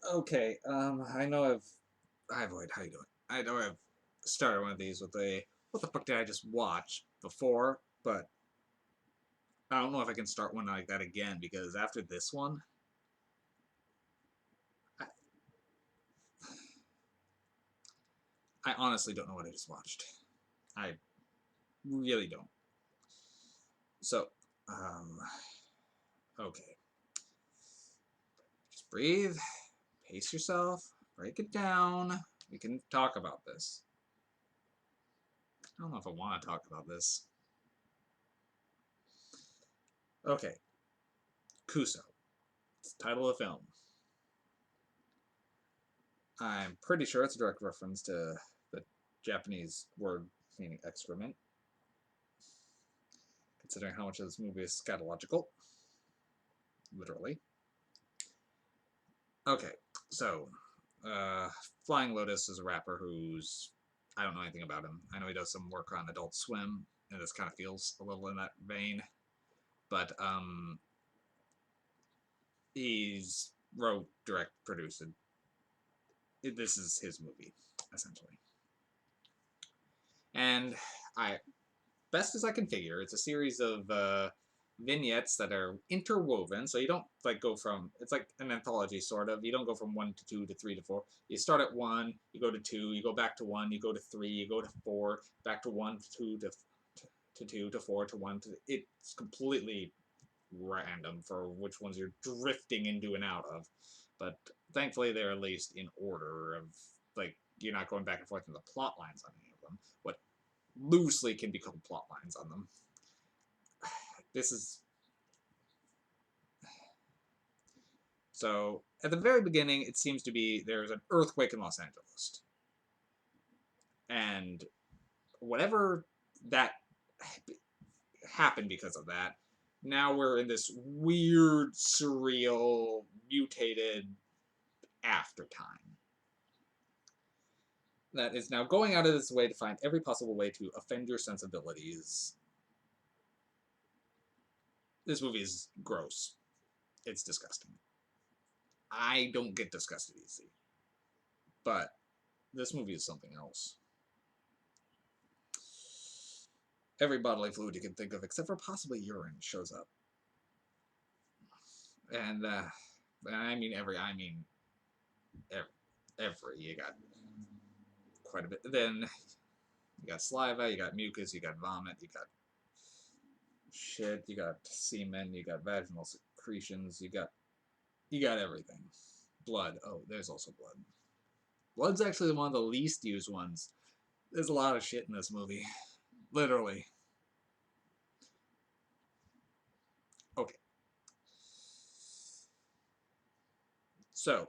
Okay, I know Hi Void, how you doing? I know I've started one of these with a what the fuck did I just watch before, but I don't know if I can start one like that again because after this one, I, I honestly don't know what I just watched. I really don't. So, um, okay, just breathe, pace yourself, break it down. We can talk about this. I don't know if I want to talk about this. Okay, Kuso. It's the title of the film. I'm pretty sure it's a direct reference to the Japanese word meaning excrement, considering how much of this movie is scatological, literally. Okay, so uh, Flying Lotus is a rapper who's I don't know anything about him. I know he does some work on Adult Swim, and this kind of feels a little in that vein. But he's wrote, direct, produced. This is his movie, essentially. And I best as I can figure, it's a series of vignettes that are interwoven. So you don't like go from it's like an anthology sort of. You don't go from 1 to 2 to 3 to 4. You start at 1, you go to 2, you go back to 1, you go to 3, you go to 4, back to 1 to 2 to 2 to 4 to 1 to. It's completely random for which ones you're drifting into and out of, but thankfully they're at least in order of like you're not going back and forth in the plot lines on any of them. What loosely can be called plot lines on them. This is so at the very beginning. It seems to be there's an earthquake in Los Angeles, and whatever that happened because of that. Now we're in this weird, surreal, mutated after time that is now going out of its way to find every possible way to offend your sensibilities. This movie is gross. It's disgusting. I don't get disgusted easy, but this movie is something else. Every bodily fluid you can think of, except for possibly urine, shows up. And I mean every. I mean every. You got quite a bit. Then you got saliva, you got mucus, you got vomit, you got shit, you got semen, you got vaginal secretions, you got everything. Blood. Oh, there's also blood. Blood's actually one of the least used ones. There's a lot of shit in this movie. Literally. Okay. So,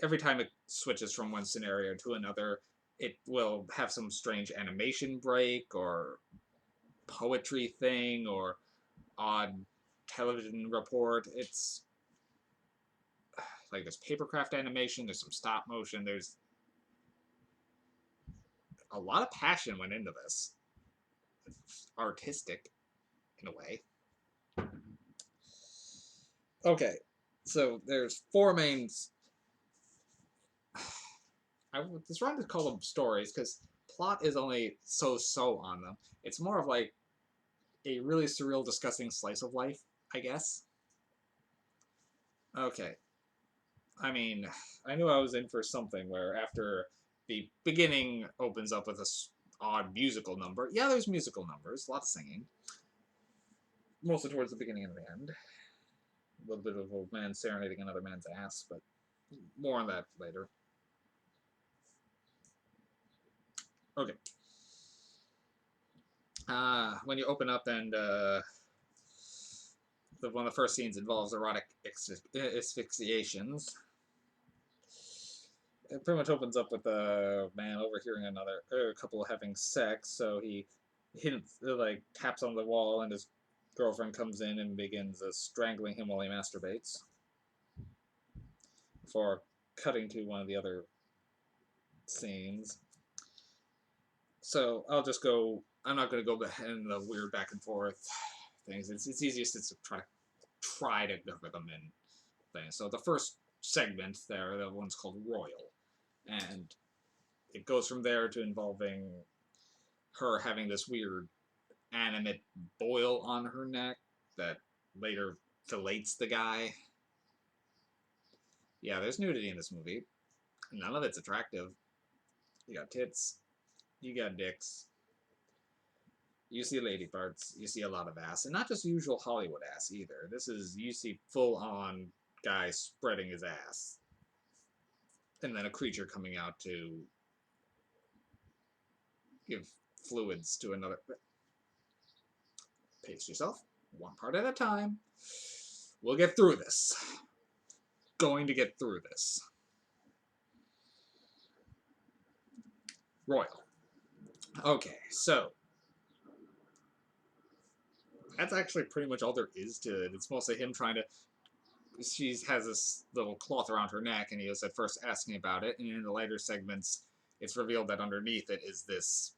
every time it switches from one scenario to another, it will have some strange animation break or poetry thing or odd television report. It's like there's papercraft animation, there's some stop motion, there's a lot of passion went into this. It's artistic in a way. Okay, so there's four main. I was trying to call them stories because plot is only so on them. It's more of like a really surreal, disgusting slice of life, I guess. Okay, I mean, I knew I was in for something where after the beginning opens up with a odd musical number. Yeah, there's musical numbers, a lot of singing, mostly towards the beginning and the end. A little bit of a man serenading another man's ass, but more on that later. Okay. When you open up and one of the first scenes involves erotic asphyxiations. It pretty much opens up with a man overhearing another couple having sex, so he hints, like taps on the wall, and his girlfriend comes in and begins strangling him while he masturbates. Before cutting to one of the other scenes. So I'll just go. I'm not going to go in the weird back and forth things. It's easiest to try to cover them in things. So the first segment there. The one's called Royal, and it goes from there to involving her having this weird animate boil on her neck that later fillets the guy. Yeah, there's nudity in this movie. None of it's attractive. You got tits, you got dicks, you see lady parts, you see a lot of ass, and not just usual Hollywood ass either. This is, you see full on guy spreading his ass, and then a creature coming out to give fluids to another. Pace yourself, one part at a time. We'll get through this. Going to get through this. Royal. Okay, so that's actually pretty much all there is to it. It's mostly him trying to. She has this little cloth around her neck, and he was at first asking about it. And in the later segments, it's revealed that underneath it is this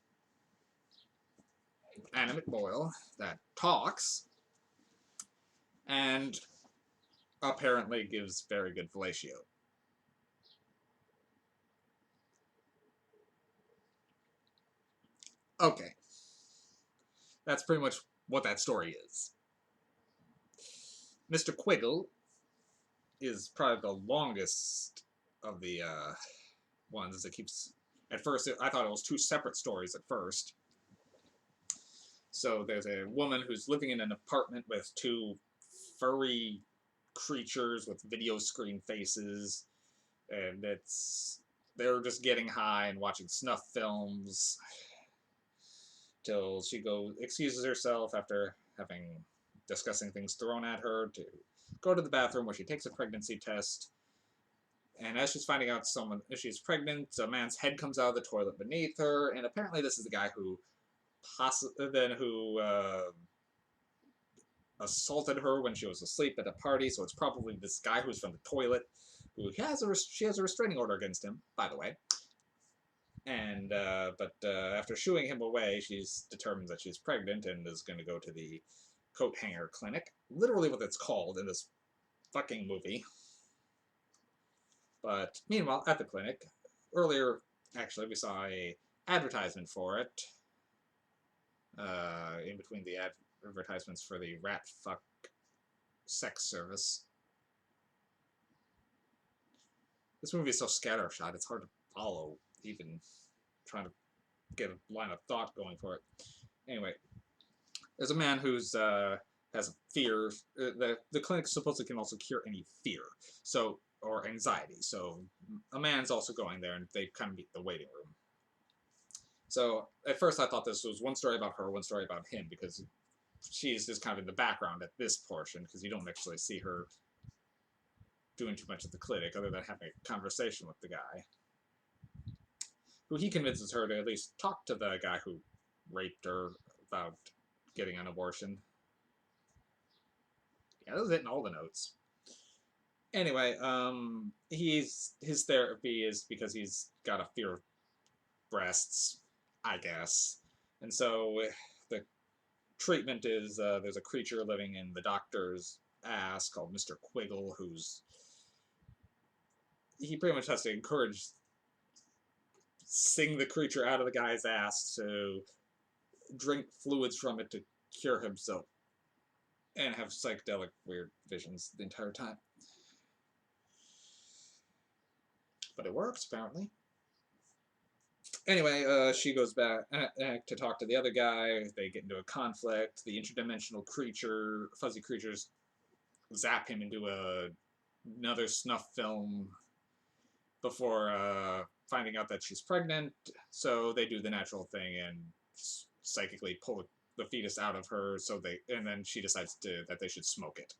animate boil that talks and apparently gives very good fellatio. Okay. That's pretty much what that story is. Mr. Quiggle is probably the longest of the ones. It keeps. At first, I thought it was two separate stories at first. So there's a woman who's living in an apartment with two furry creatures with video screen faces, and they're just getting high and watching snuff films till she excuses herself after discussing things thrown at her to go to the bathroom, where she takes a pregnancy test. And as she's finding out she's pregnant, a man's head comes out of the toilet beneath her, and apparently this is the guy who assaulted her when she was asleep at a party. So it's probably this guy who's from the toilet, who she has a restraining order against him, by the way. And but after shooing him away, she's determined that she's pregnant and is going to go to the coat hanger clinic. Literally what it's called in this fucking movie. But meanwhile, at the clinic, earlier, actually, we saw a advertisement for it. In between the advertisements for the rat fuck sex service. This movie is so scattershot, it's hard to follow, even trying to get a line of thought going for it. Anyway, there's a man who's has a fear. The clinic supposedly can also cure any fear, or anxiety. So a man's also going there, and they kind of meet in the waiting room. So at first I thought this was one story about her, one story about him, because she's just kind of in the background at this portion, because you don't actually see her doing too much at the clinic, other than having a conversation with the guy, who he convinces her to at least talk to the guy who raped her about getting an abortion. Yeah, that was hitting all the notes. Anyway, his therapy is because he's got a fear of breasts, I guess. And so the treatment is there's a creature living in the doctor's ass called Mr. Quiggle, he pretty much has to sing the creature out of the guy's ass to drink fluids from it to cure himself, and have psychedelic weird visions the entire time. But it works, apparently. Anyway, she goes back to talk to the other guy. They get into a conflict. The interdimensional fuzzy creatures, zap him into another snuff film before finding out that she's pregnant. So they do the natural thing and psychically pull the fetus out of her. And then she decides that they should smoke it.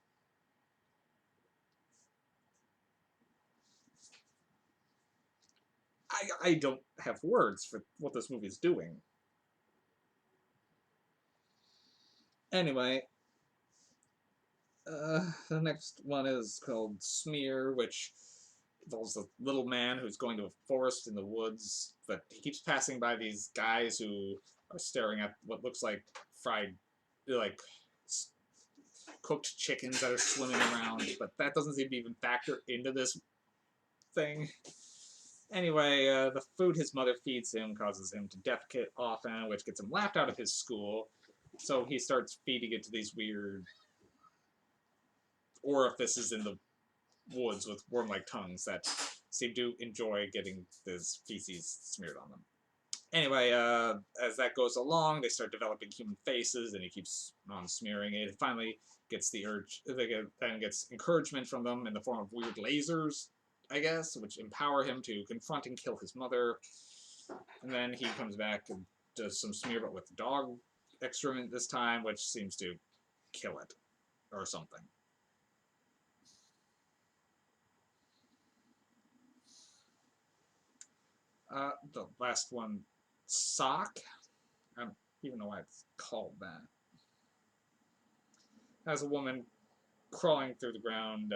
I don't have words for what this movie is doing. Anyway, the next one is called Smear, which involves a little man who's going to a forest in the woods, but he keeps passing by these guys who are staring at what looks like cooked chickens that are swimming around, but that doesn't seem to even factor into this thing. Anyway, the food his mother feeds him causes him to defecate often, which gets him laughed out of his school. So he starts feeding it to these weird orifices in the woods with worm-like tongues that seem to enjoy getting this feces smeared on them. Anyway, as that goes along, they start developing human faces, and he keeps on smearing it. It finally gets the urge, then gets encouragement from them in the form of weird lasers, I guess, which empower him to confront and kill his mother. And then he comes back and does some smear, but with dog excrement this time, which seems to kill it or something. The last one, Sock. I don't even know why it's called that. Has a woman crawling through the ground,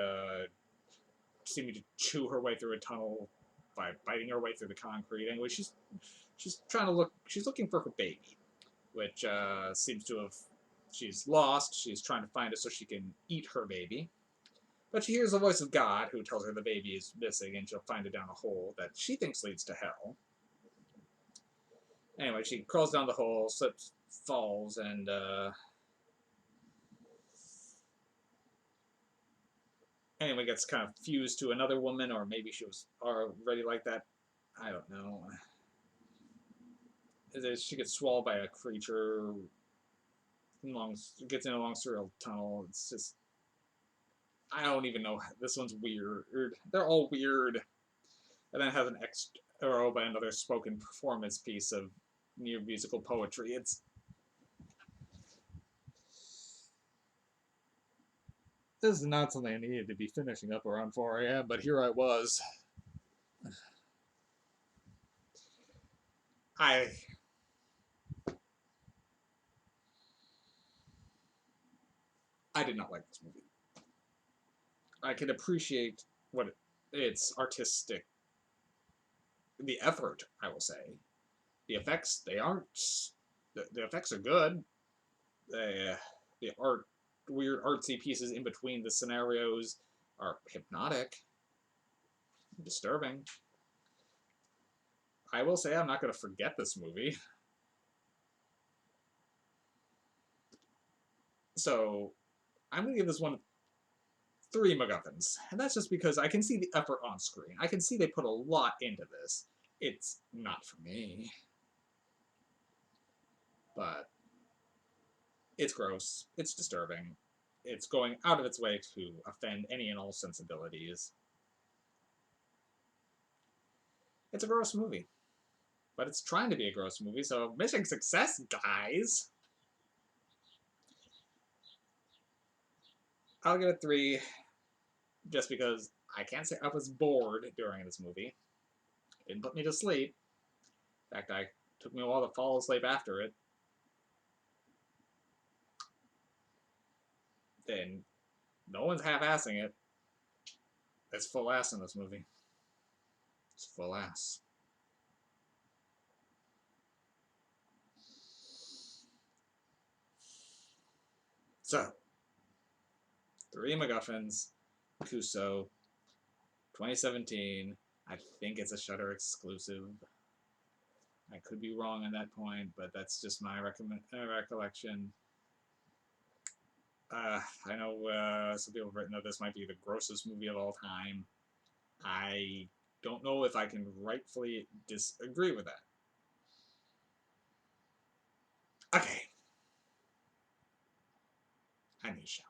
seeming to chew her way through a tunnel by biting her way through the concrete. Anyway, she's trying to look. She's looking for her baby, which seems to have. She's lost. She's trying to find it so she can eat her baby. But she hears the voice of God who tells her the baby is missing and she'll find it down a hole that she thinks leads to hell. Anyway, she crawls down the hole, slips, falls, and anyway gets kind of fused to another woman, or maybe she was already like that. I don't know. She gets swallowed by a creature. Gets in a long serial tunnel. It's just I don't even know. This one's weird. They're all weird. And then it has an extra by another spoken performance piece of near musical poetry. This is not something I needed to be finishing up around 4 a.m., but here I was. I did not like this movie. I can appreciate what its artistic, the effort, I will say. The effects, they aren't, the effects are good. The art, weird artsy pieces in between the scenarios are hypnotic, disturbing. I will say I'm not going to forget this movie. So I'm going to give this one 3 MacGuffins. And that's just because I can see the effort on screen. I can see they put a lot into this. It's not for me. But it's gross. It's disturbing. It's going out of its way to offend any and all sensibilities. It's a gross movie. But it's trying to be a gross movie, so mission success, guys! I'll give it 3, just because I can't say I was bored during this movie. It didn't put me to sleep. In fact, it took me a while to fall asleep after it. Then no one's half-assing it. It's full ass in this movie. It's full ass. So, 3 MacGuffins, Kuso, 2017. I think it's a Shudder exclusive. I could be wrong on that point, but that's just my recollection. I know some people have written that this might be the grossest movie of all time. I don't know if I can rightfully disagree with that. Okay. I need a shower.